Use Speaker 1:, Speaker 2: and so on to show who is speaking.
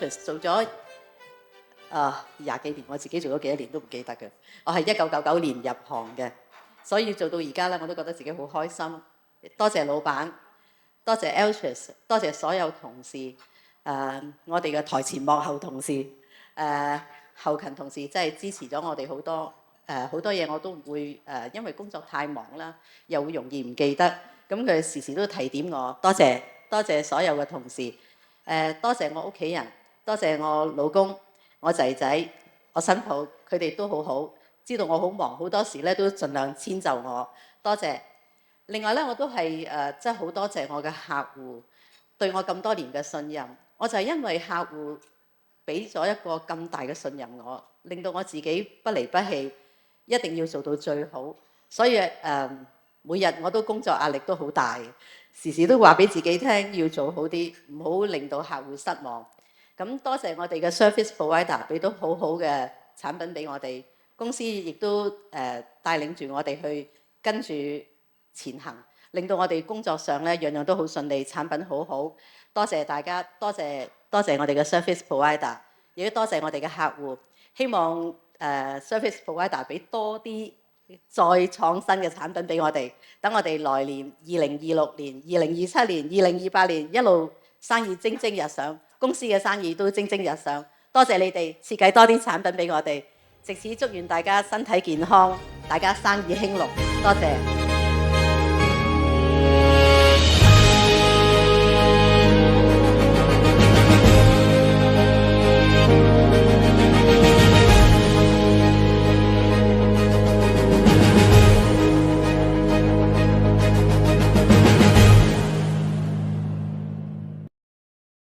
Speaker 1: Eltris 做咗20幾年，我自己做咗幾多年都唔記得嘅。我係1999年入行嘅，所以做到而家咧，我都覺得自己好開心。多謝老闆，多謝 Eltris， 多謝所有同事，我哋嘅台前幕後同事，後勤同事，真係支持咗我哋好多。好多嘢我都唔會因為工作太忙啦，又會容易唔記得。咁佢時時都提點我，多謝所有嘅同事，多謝我屋企人，多謝我老公、我仔仔、我新抱，佢哋都好好，知道我好忙，好多時咧都盡量遷就我，多謝。另外咧，我都係真係好多謝我嘅客戶對我咁多年嘅信任，我就係因為客戶俾咗一個咁大嘅信任我，令到我自己不離不棄。一定要做到最好，所以每日我都工作壓力都好大，時時都話俾自己聽要做好啲，唔好令到客戶失望。咁多謝我哋嘅 service provider 俾到好好嘅產品俾我哋，公司亦都帶領住我哋去跟住前行，令到我哋工作上咧樣樣都好順利，產品好好。多謝大家，多謝我哋嘅 service provider， 亦都多謝我哋嘅客戶，希望service provider 俾多啲再創新嘅產品俾我哋，等我哋來年2026年、2027年、2028年一路生意蒸蒸日上，公司嘅生意都蒸蒸日上。多謝你哋設計多啲產品俾我哋，藉此祝願大家身體健康，大家生意興隆。多謝。